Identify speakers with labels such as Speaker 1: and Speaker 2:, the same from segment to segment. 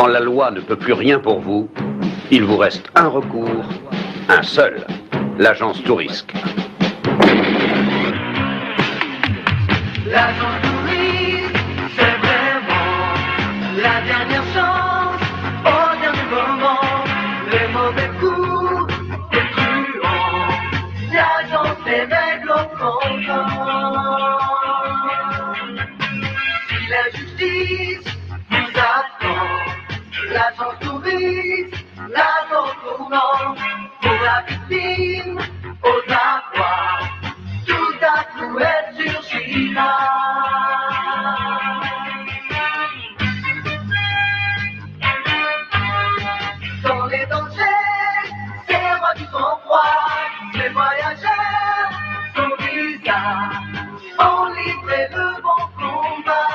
Speaker 1: la loi ne peut plus rien pour vous, il vous reste un recours, un seul, l'agence Tourisque.
Speaker 2: L'agence Tourisque, c'est vraiment la dernière chance, au dernier moment, les mauvais coups, les truands, l'agence les règle au comptant. Si la justice vous attend, l'agence Tourisque, l'agence tournant, pour la victime, aux avoirs, tout à coup elle surgira. Dans les dangers, c'est moi du sang-froid, les voyageurs sont bizarres, ont livré le bon combat.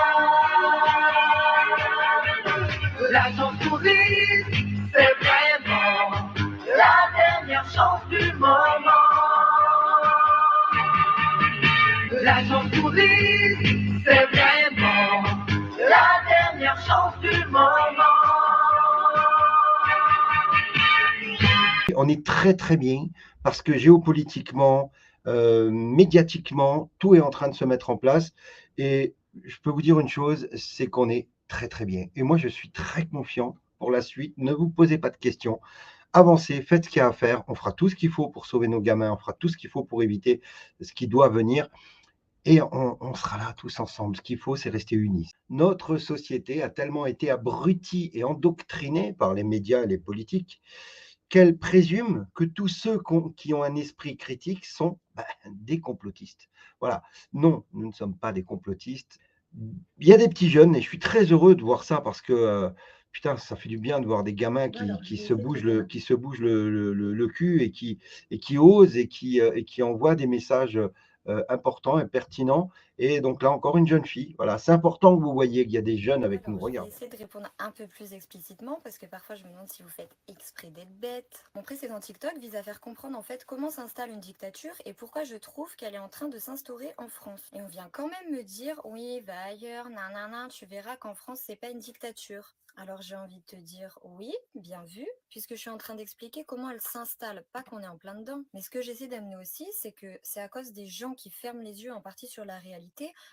Speaker 2: L'agence Tourisque, c'est vraiment la dernière chance du moment. L'agence Tourisque, c'est vraiment la dernière chance du moment.
Speaker 3: On est très très bien parce que géopolitiquement, médiatiquement, tout est en train de se mettre en place. Et je peux vous dire une chose, c'est qu'on est très très bien. Et moi, je suis très confiant pour la suite. Ne vous posez pas de questions. Avancez, faites ce qu'il y a à faire. On fera tout ce qu'il faut pour sauver nos gamins. On fera tout ce qu'il faut pour éviter ce qui doit venir. Et on sera là tous ensemble. Ce qu'il faut, c'est rester unis. Notre société a tellement été abrutie et endoctrinée par les médias et les politiques qu'elle présume que tous ceux qui ont un esprit critique sont des complotistes. Voilà. Non, nous ne sommes pas des complotistes. Il y a des petits jeunes, et je suis très heureux de voir ça parce que, putain, ça fait du bien de voir des gamins qui se bougent le cul et qui osent et qui envoient des messages importants et pertinents. Et donc là, encore une jeune fille. Voilà, c'est important que vous voyez qu'il y a des jeunes avec nous.
Speaker 4: Alors, je vais
Speaker 3: Regarde.
Speaker 4: essayer de répondre un peu plus explicitement parce que parfois je me demande si vous faites exprès d'être bête. Mon précédent TikTok vise à faire comprendre en fait comment s'installe une dictature et pourquoi je trouve qu'elle est en train de s'instaurer en France. Et on vient quand même me dire oui, va ailleurs, nanana, tu verras qu'en France c'est pas une dictature. Alors j'ai envie de te dire oui, bien vu, puisque je suis en train d'expliquer comment elle s'installe, pas qu'on est en plein dedans. Mais ce que j'essaie d'amener aussi, c'est que c'est à cause des gens qui ferment les yeux en partie sur la réalité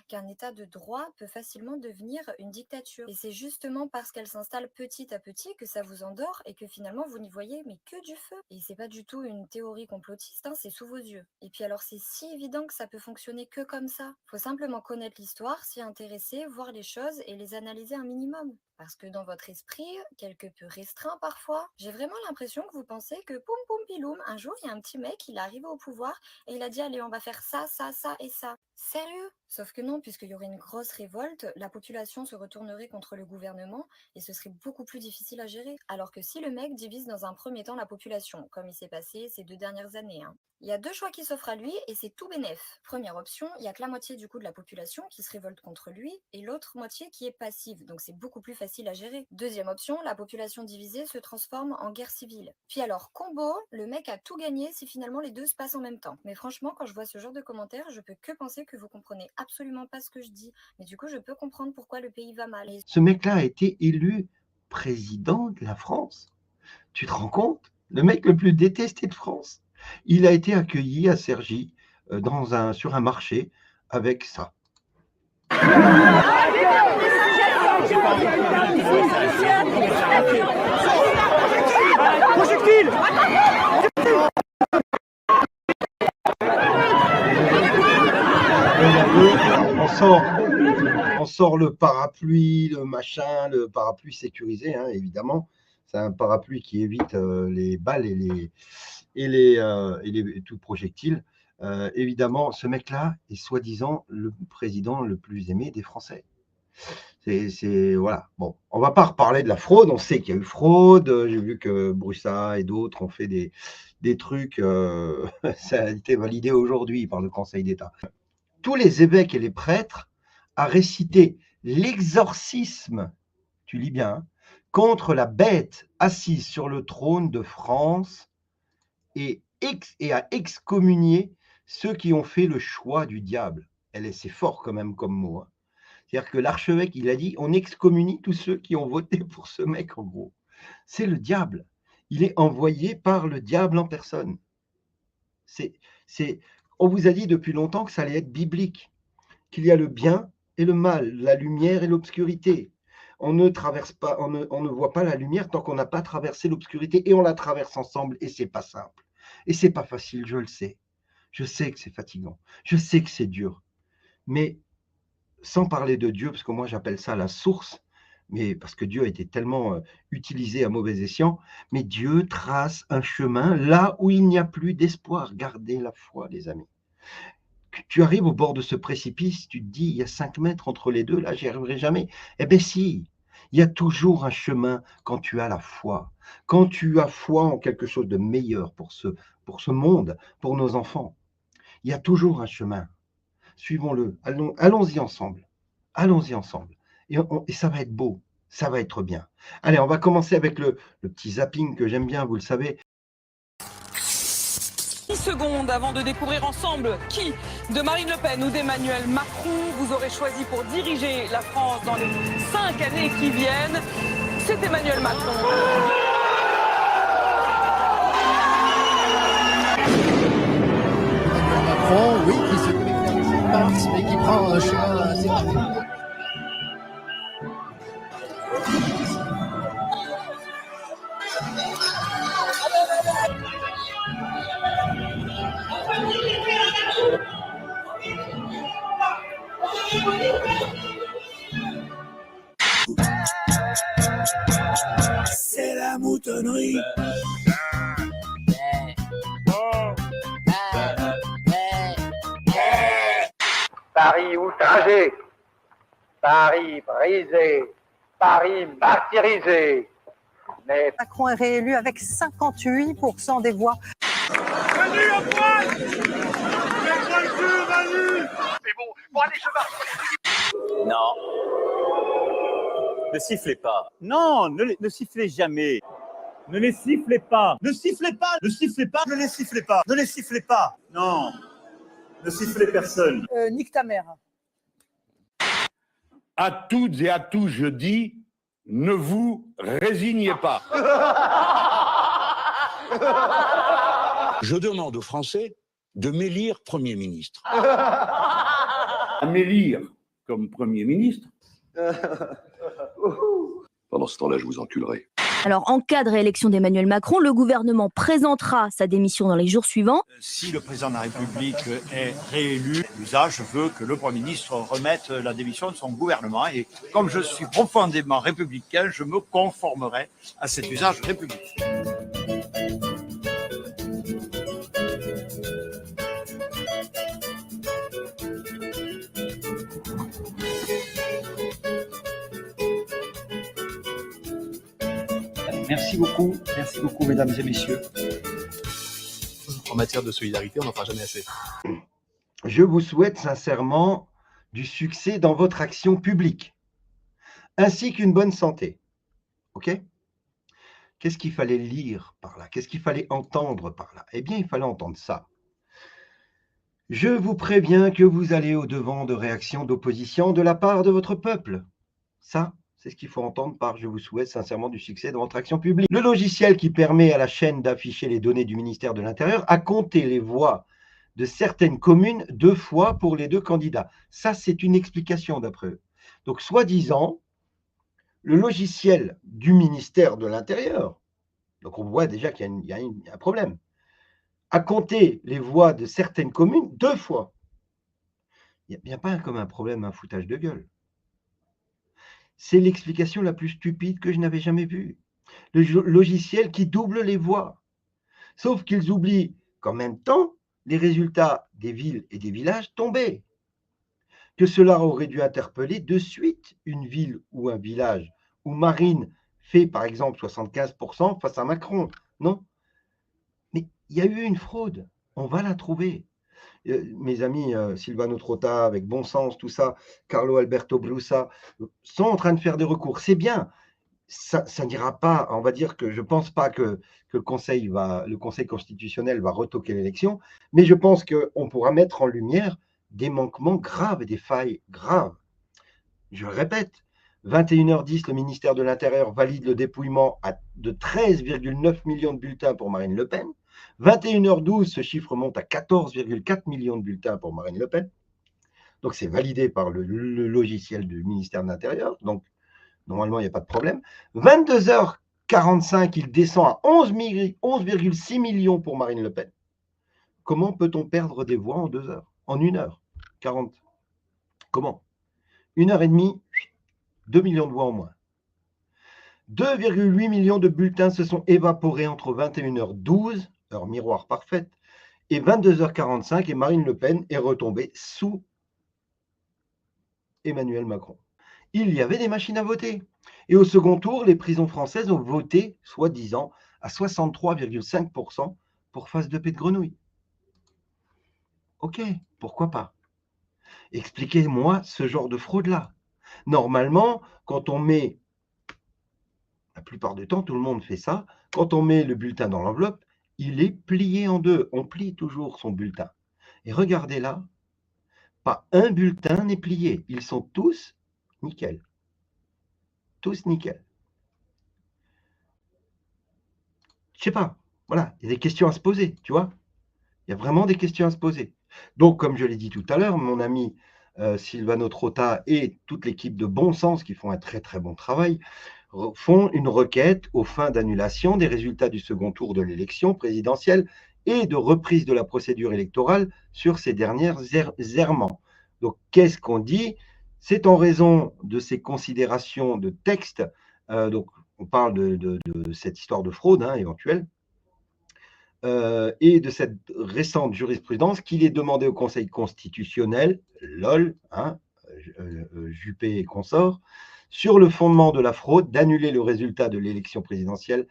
Speaker 4: qu'un état de droit peut facilement devenir une dictature. Et c'est justement parce qu'elle s'installe petit à petit que ça vous endort et que finalement vous n'y voyez mais que du feu. Et c'est pas du tout une théorie complotiste, hein, c'est sous vos yeux. Et puis alors c'est si évident que ça peut fonctionner que comme ça. Faut simplement connaître l'histoire, s'y intéresser, voir les choses et les analyser un minimum. Parce que dans votre esprit, quelque peu restreint parfois, j'ai vraiment l'impression que vous pensez que poum poum piloum, un jour il y a un petit mec, il est arrivé au pouvoir et il a dit allez on va faire ça, ça, ça et ça. Sérieux? Sauf que non, puisqu'il y aurait une grosse révolte, la population se retournerait contre le gouvernement et ce serait beaucoup plus difficile à gérer. Alors que si le mec divise dans un premier temps la population, comme il s'est passé ces 2 dernières années, il y a 2 choix qui s'offrent à lui et c'est tout bénef. Première option, il y a que la moitié du coup de la population qui se révolte contre lui et l'autre moitié qui est passive, donc c'est beaucoup plus facile à gérer. Deuxième option, la population divisée se transforme en guerre civile. Puis alors, combo, le mec a tout gagné si finalement les deux se passent en même temps. Mais franchement, quand je vois ce genre de commentaires, je peux que penser que vous comprenez absolument pas ce que je dis. Mais du coup, je peux comprendre pourquoi le pays va mal. Et
Speaker 3: Ce mec-là a été élu président de la France. Tu te rends compte? Le mec le plus détesté de France. Il a été accueilli à Cergy sur un marché avec ça.
Speaker 5: Projectile!
Speaker 3: On sort le parapluie, le machin, le parapluie sécurisé, hein, évidemment. C'est un parapluie qui évite les balles et tout projectile. Évidemment, ce mec-là est soi-disant le président le plus aimé des Français. Voilà. Bon, on va pas reparler de la fraude. On sait qu'il y a eu fraude. J'ai vu que Brussa et d'autres ont fait des trucs. Ça a été validé aujourd'hui par le Conseil d'État. Tous les évêques et les prêtres a récité l'exorcisme, tu lis bien, hein, contre la bête assise sur le trône de France et a excommunié ceux qui ont fait le choix du diable. C'est fort quand même comme mot. Hein. C'est-à-dire que l'archevêque, il a dit, on excommunie tous ceux qui ont voté pour ce mec, en gros. C'est le diable. Il est envoyé par le diable en personne. On vous a dit depuis longtemps que ça allait être biblique, qu'il y a le bien et le mal, la lumière et l'obscurité. On ne traverse pas, on ne voit pas la lumière tant qu'on n'a pas traversé l'obscurité, et on la traverse ensemble, et c'est pas simple. Et c'est pas facile, je le sais. Je sais que c'est fatigant. Je sais que c'est dur. Mais sans parler de Dieu, parce que moi j'appelle ça la source, mais parce que Dieu a été tellement utilisé à mauvais escient, mais Dieu trace un chemin là où il n'y a plus d'espoir. Gardez la foi, les amis. Tu arrives au bord de ce précipice, tu te dis, il y a 5 mètres entre les deux, là, j'y arriverai jamais. Eh bien si, il y a toujours un chemin quand tu as la foi. Quand tu as foi en quelque chose de meilleur pour ce monde, pour nos enfants. Il y a toujours un chemin. Suivons-le. Allons-y ensemble. Allons-y ensemble. Et ça va être beau. Ça va être bien. Allez, on va commencer avec le petit zapping que j'aime bien, vous le savez.
Speaker 5: 10 secondes avant de découvrir ensemble qui, de Marine Le Pen ou d'Emmanuel Macron, vous aurez choisi pour diriger la France dans les 5 années qui viennent. C'est Emmanuel Macron.
Speaker 6: Macron, oui, qui se connecte à Mars, mais qui prend un chemin assez rapide.
Speaker 7: C'est la moutonnerie.
Speaker 8: Paris outragé, Paris brisé, Paris martyrisé. Mais
Speaker 9: Macron est réélu avec 58% des voix.
Speaker 7: Manu à poil. Manu. Mais bon, allez, je marche.
Speaker 10: Non. Ne sifflez pas. Non, ne sifflez jamais. Ne les sifflez pas. Ne sifflez pas. Ne sifflez pas. Ne les sifflez pas. Ne les sifflez pas. Non. Ne sifflez personne.
Speaker 9: Nique ta mère.
Speaker 11: À toutes et à tous, je dis, ne vous résignez pas.
Speaker 12: Je demande aux Français de m'élire Premier ministre.
Speaker 11: À m'élire comme Premier ministre.
Speaker 13: Pendant ce temps-là, je vous enculerai.
Speaker 14: Alors, en cas de réélection d'Emmanuel Macron, le gouvernement présentera sa démission dans les jours suivants.
Speaker 10: Si le président de la République est réélu, l'usage veut que le Premier ministre remette la démission de son gouvernement. Et comme je suis profondément républicain, je me conformerai à cet usage républicain.
Speaker 3: Merci beaucoup, mesdames et messieurs.
Speaker 6: En matière de solidarité, on n'en fera jamais assez.
Speaker 3: Je vous souhaite sincèrement du succès dans votre action publique, ainsi qu'une bonne santé. OK ? Qu'est-ce qu'il fallait lire par là? Qu'est-ce qu'il fallait entendre par là? Eh bien, il fallait entendre ça. Je vous préviens que vous allez au-devant de réactions d'opposition de la part de votre peuple. Ça, c'est ce qu'il faut entendre par « Je vous souhaite sincèrement du succès dans votre action publique ». Le logiciel qui permet à la chaîne d'afficher les données du ministère de l'Intérieur a compté les voix de certaines communes 2 fois pour les 2 candidats. Ça, c'est une explication d'après eux. Donc, soi-disant, le logiciel du ministère de l'Intérieur, donc on voit déjà qu'il y a un problème, a compté les voix de certaines communes 2 fois. Il n'y a pas comme un problème, un foutage de gueule. C'est l'explication la plus stupide que je n'avais jamais vue. Le logiciel qui double les voix. Sauf qu'ils oublient qu'en même temps, les résultats des villes et des villages tombaient. Que cela aurait dû interpeller de suite une ville ou un village où Marine fait par exemple 75% face à Macron. Non. Mais il y a eu une fraude. On va la trouver. Mes amis Silvano Trotta, avec Bon Sens, tout ça, Carlo Alberto Brusa, sont en train de faire des recours. C'est bien. Ça n'ira pas, on va dire que je ne pense pas que le Conseil constitutionnel va retoquer l'élection, mais je pense qu'on pourra mettre en lumière des manquements graves et des failles graves. Je le répète, 21h10, le ministère de l'Intérieur valide le dépouillement de 13,9 millions de bulletins pour Marine Le Pen. 21h12, ce chiffre monte à 14,4 millions de bulletins pour Marine Le Pen. Donc, c'est validé par le logiciel du ministère de l'Intérieur. Donc, normalement, il n'y a pas de problème. 22h45, il descend à 11,6 millions pour Marine Le Pen. Comment peut-on perdre des voix en 2 heures? En 1h40? Comment? 1h30, 2 millions de voix en moins. 2,8 millions de bulletins se sont évaporés entre 21h12, heure miroir parfaite, et 22h45, et Marine Le Pen est retombée sous Emmanuel Macron. Il y avait des machines à voter. Et au second tour, les prisons françaises ont voté, soi-disant, à 63,5% pour phase de paix de Grenouille. Ok, pourquoi pas? Expliquez-moi ce genre de fraude-là. Normalement, quand on met, la plupart du temps, tout le monde fait ça, quand on met le bulletin dans l'enveloppe, il est plié en deux. On plie toujours son bulletin. Et regardez là, pas un bulletin n'est plié. Ils sont tous nickel. Tous nickel. Je sais pas. Voilà, il y a des questions à se poser, tu vois. Il y a vraiment des questions à se poser. Donc, comme je l'ai dit tout à l'heure, mon ami Silvano Trotta et toute l'équipe de Bon Sens, qui font un très très bon travail, font une requête aux fins d'annulation des résultats du second tour de l'élection présidentielle et de reprise de la procédure électorale sur ces derniers errements. Donc, qu'est-ce qu'on dit? C'est en raison de ces considérations de texte, donc on parle de cette histoire de fraude éventuelle, et de cette récente jurisprudence qu'il est demandé au Conseil constitutionnel, LOL, Juppé et consorts, sur le fondement de la fraude, d'annuler le résultat de l'élection présidentielle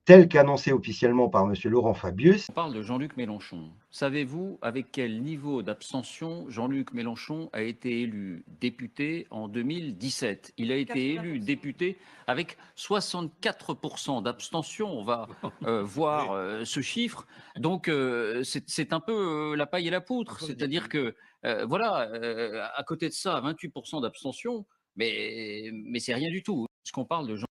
Speaker 3: tel qu'annoncé officiellement par M. Laurent Fabius.
Speaker 15: On parle de Jean-Luc Mélenchon. Savez-vous avec quel niveau d'abstention Jean-Luc Mélenchon a été élu député en 2017? Il a été élu député avec 64% d'abstention. On va voir ce chiffre. Donc, c'est un peu la paille et la poutre. C'est-à-dire que, à côté de ça, 28% d'abstention, mais c'est rien du tout. Est-ce qu'on parle de Jean...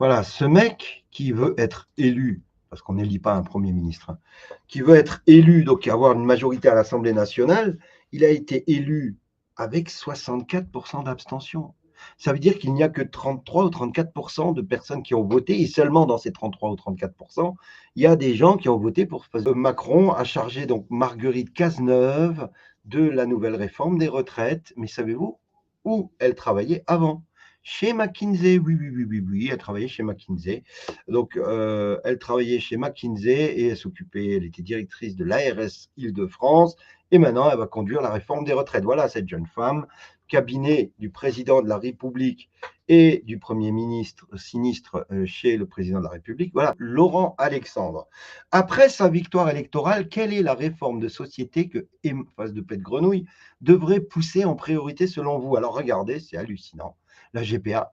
Speaker 3: Voilà, ce mec qui veut être élu, parce qu'on n'élit pas un Premier ministre, qui veut être élu, donc avoir une majorité à l'Assemblée nationale, il a été élu avec 64% d'abstention. Ça veut dire qu'il n'y a que 33 ou 34% de personnes qui ont voté, et seulement dans ces 33 ou 34%, il y a des gens qui ont voté pour Macron a chargé donc Marguerite Cazeneuve de la nouvelle réforme des retraites. Mais savez-vous où elle travaillait avant? Chez McKinsey, oui, elle travaillait chez McKinsey. Donc, elle travaillait chez McKinsey et elle était directrice de l'ARS Île-de-France. Et maintenant, elle va conduire la réforme des retraites. Voilà cette jeune femme, cabinet du président de la République et du Premier ministre sinistre chez le président de la République. Voilà, Laurent Alexandre. Après sa victoire électorale, quelle est la réforme de société que phase de paix de Grenouille devrait pousser en priorité selon vous? Alors, regardez, c'est hallucinant. La GPA,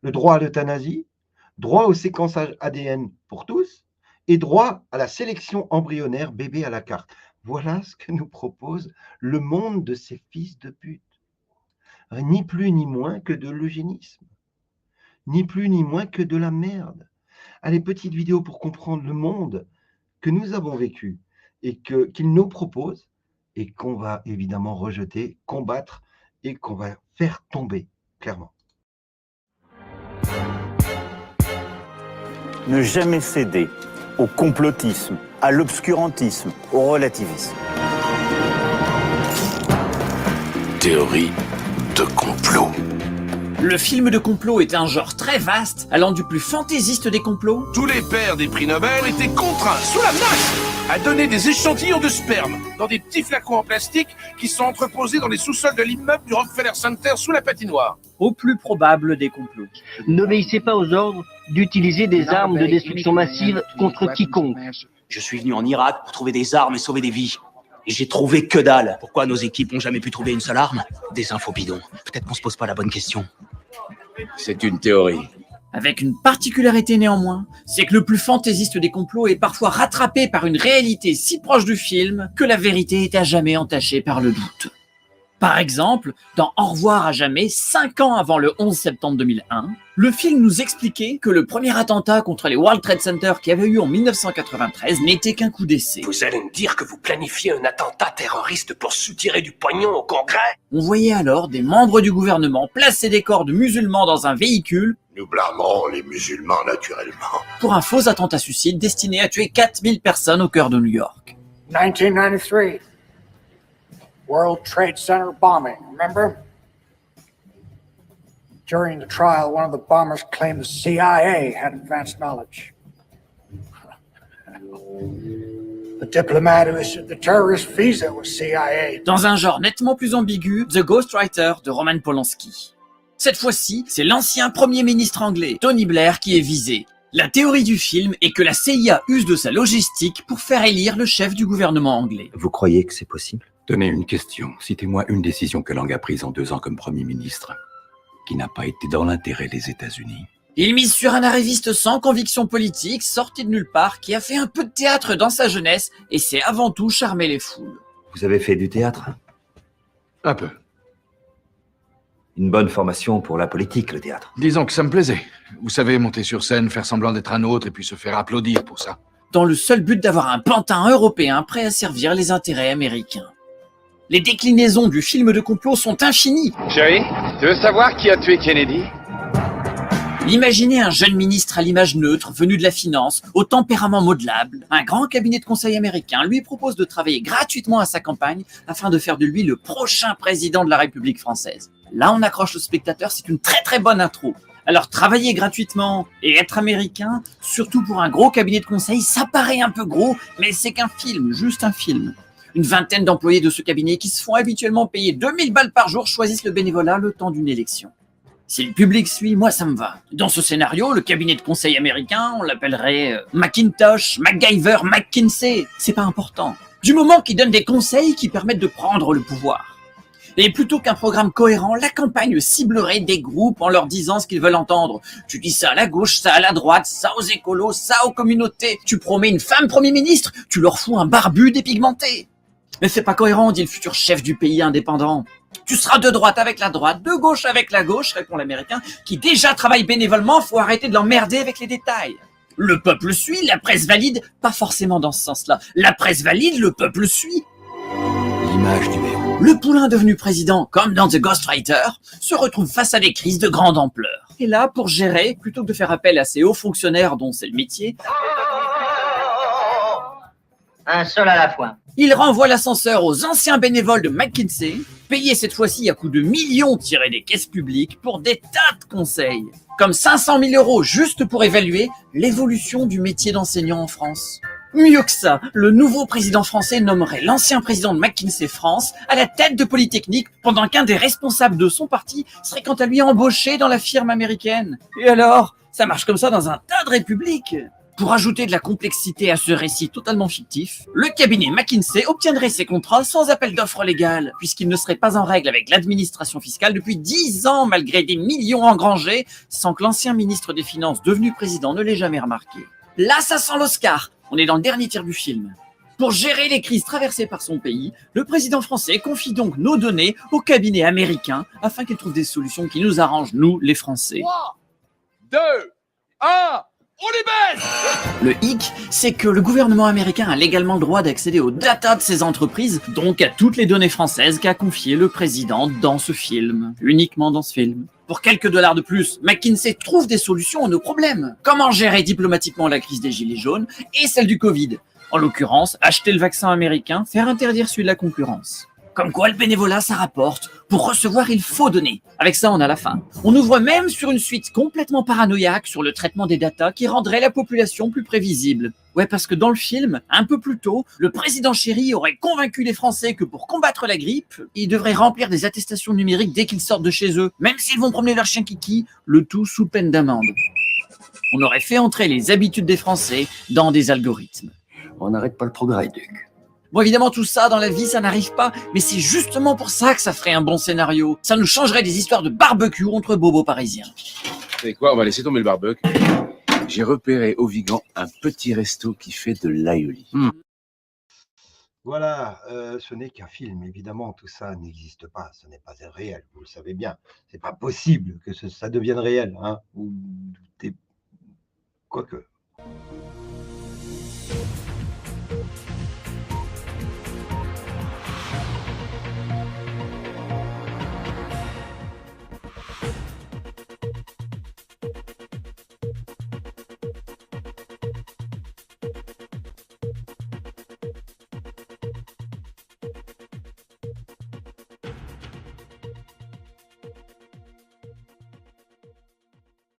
Speaker 3: le droit à l'euthanasie, droit au séquençage ADN pour tous et droit à la sélection embryonnaire bébé à la carte. Voilà ce que nous propose le monde de ces fils de pute. Ni plus ni moins que de l'eugénisme. Ni plus ni moins que de la merde. Allez, petite vidéo pour comprendre le monde que nous avons vécu et qu'il nous propose et qu'on va évidemment rejeter, combattre et qu'on va faire tomber, clairement.
Speaker 10: Ne jamais céder au complotisme, à l'obscurantisme, au relativisme.
Speaker 13: Théorie de complot.
Speaker 16: Le film de complot est un genre très vaste, allant du plus fantaisiste des complots.
Speaker 7: Tous les pères des prix Nobel étaient contraints, sous la menace, à donner des échantillons de sperme dans des petits flacons en plastique qui sont entreposés dans les sous-sols de l'immeuble du Rockefeller Center sous la patinoire.
Speaker 16: Au plus probable des complots.
Speaker 17: N'obéissez pas aux ordres d'utiliser des armes de destruction massive contre quiconque.
Speaker 18: Je suis venu en Irak pour trouver des armes et sauver des vies. Et j'ai trouvé que dalle. Pourquoi nos équipes n'ont jamais pu trouver une seule arme? Des infos bidons. Peut-être qu'on se pose pas la bonne question.
Speaker 13: C'est une théorie.
Speaker 16: Avec une particularité néanmoins, c'est que le plus fantaisiste des complots est parfois rattrapé par une réalité si proche du film que la vérité est à jamais entachée par le doute. Par exemple, dans Au revoir à jamais, 5 ans avant le 11 septembre 2001, le film nous expliquait que le premier attentat contre les World Trade Center qui avait eu en 1993 n'était qu'un coup d'essai.
Speaker 13: Vous allez me dire que vous planifiez un attentat terroriste pour soutirer du pognon au Congrès?
Speaker 16: On voyait alors des membres du gouvernement placer des corps de musulmans dans un véhicule.
Speaker 13: Nous blâmerons les musulmans naturellement.
Speaker 16: Pour un faux attentat suicide destiné à tuer 4000 personnes au cœur de New York.
Speaker 6: 1993. World Trade Center bombing, remember? During the trial, one of the bombers claimed the CIA had advanced knowledge. The diplomat who issued the terrorist visa was CIA.
Speaker 16: Dans un genre nettement plus ambigu, The Ghostwriter de Roman Polanski. Cette fois-ci, c'est l'ancien Premier ministre anglais, Tony Blair, qui est visé. La théorie du film est que la CIA use de sa logistique pour faire élire le chef du gouvernement anglais.
Speaker 19: Vous croyez que c'est possible?
Speaker 20: Tenez une question. Citez-moi une décision que Lang a prise en 2 ans comme Premier ministre, qui n'a pas été dans l'intérêt des États-Unis.
Speaker 16: Il mise sur un arriviste sans conviction politique, sorti de nulle part, qui a fait un peu de théâtre dans sa jeunesse et s'est avant tout charmé les foules.
Speaker 19: Vous avez fait du théâtre?
Speaker 20: Un peu.
Speaker 19: Une bonne formation pour la politique, le théâtre.
Speaker 20: Disons que ça me plaisait. Vous savez, monter sur scène, faire semblant d'être un autre et puis se faire applaudir pour ça.
Speaker 16: Dans le seul but d'avoir un pantin européen prêt à servir les intérêts américains. Les déclinaisons du film de complot sont infinies.
Speaker 21: Chérie, tu veux savoir qui a tué Kennedy?
Speaker 16: Imaginez un jeune ministre à l'image neutre, venu de la finance, au tempérament modelable. Un grand cabinet de conseil américain lui propose de travailler gratuitement à sa campagne afin de faire de lui le prochain président de la République française. Là, on accroche le spectateur, c'est une très très bonne intro. Alors, travailler gratuitement et être américain, surtout pour un gros cabinet de conseil, ça paraît un peu gros, mais c'est qu'un film, juste un film. Une vingtaine d'employés de ce cabinet qui se font habituellement payer 2000 balles par jour choisissent le bénévolat le temps d'une élection. Si le public suit, moi ça me va. Dans ce scénario, le cabinet de conseil américain, on l'appellerait Macintosh, MacGyver, McKinsey. C'est pas important. Du moment qu'il donne des conseils qui permettent de prendre le pouvoir. Et plutôt qu'un programme cohérent, la campagne ciblerait des groupes en leur disant ce qu'ils veulent entendre. Tu dis ça à la gauche, ça à la droite, ça aux écolos, ça aux communautés. Tu promets une femme Premier ministre, tu leur fous un barbu dépigmenté. Mais c'est pas cohérent, dit le futur chef du pays indépendant. Tu seras de droite avec la droite, de gauche avec la gauche, répond l'Américain, qui déjà travaille bénévolement, faut arrêter de l'emmerder avec les détails. Le peuple suit, la presse valide, pas forcément dans ce sens-là. La presse valide, le peuple suit.
Speaker 20: L'image du héros.
Speaker 16: Le poulain devenu président, comme dans The Ghostwriter, se retrouve face à des crises de grande ampleur. Et là, pour gérer, plutôt que de faire appel à ces hauts fonctionnaires dont c'est le métier,
Speaker 17: un seul à la fois.
Speaker 16: Il renvoie l'ascenseur aux anciens bénévoles de McKinsey, payés cette fois-ci à coups de millions tirés des caisses publiques pour des tas de conseils, comme 500 000 € juste pour évaluer l'évolution du métier d'enseignant en France. Mieux que ça, le nouveau président français nommerait l'ancien président de McKinsey France à la tête de Polytechnique, pendant qu'un des responsables de son parti serait quant à lui embauché dans la firme américaine. Et alors, ça marche comme ça dans un tas de républiques. Pour ajouter de la complexité à ce récit totalement fictif, le cabinet McKinsey obtiendrait ses contrats sans appel d'offres légales, puisqu'il ne serait pas en règle avec l'administration fiscale depuis 10 ans, malgré des millions engrangés, sans que l'ancien ministre des Finances devenu président ne l'ait jamais remarqué. Là, ça sent l'Oscar. On est dans le dernier tiers du film. Pour gérer les crises traversées par son pays, le président français confie donc nos données au cabinet américain afin qu'il trouve des solutions qui nous arrangent, nous, les Français.
Speaker 21: 3, 2, 1... On les baisse!
Speaker 16: Le hic, c'est que le gouvernement américain a légalement le droit d'accéder aux data de ces entreprises, donc à toutes les données françaises qu'a confiées le président dans ce film, uniquement dans ce film. Pour quelques dollars de plus, McKinsey trouve des solutions à nos problèmes. Comment gérer diplomatiquement la crise des gilets jaunes et celle du Covid? En l'occurrence, acheter le vaccin américain, faire interdire celui de la concurrence. Comme quoi le bénévolat, ça rapporte. Pour recevoir, il faut donner. Avec ça, on a la fin. On ouvre même sur une suite complètement paranoïaque sur le traitement des datas qui rendrait la population plus prévisible. Ouais, parce que dans le film, un peu plus tôt, le président Chéri aurait convaincu les Français que pour combattre la grippe, ils devraient remplir des attestations numériques dès qu'ils sortent de chez eux, même s'ils vont promener leur chien Kiki, le tout sous peine d'amende. On aurait fait entrer les habitudes des Français dans des algorithmes.
Speaker 20: On n'arrête pas le progrès, Duc.
Speaker 16: Bon, évidemment, tout ça, dans la vie, ça n'arrive pas, mais c'est justement pour ça que ça ferait un bon scénario. Ça nous changerait des histoires de barbecue entre bobos parisiens.
Speaker 13: Vous savez quoi, on va laisser tomber le barbecue. J'ai repéré au Vigan un petit resto qui fait de l'aïoli.
Speaker 3: Voilà, ce n'est qu'un film, évidemment, tout ça n'existe pas, ce n'est pas réel, vous le savez bien. C'est pas possible que ça devienne réel, hein, ou quoique.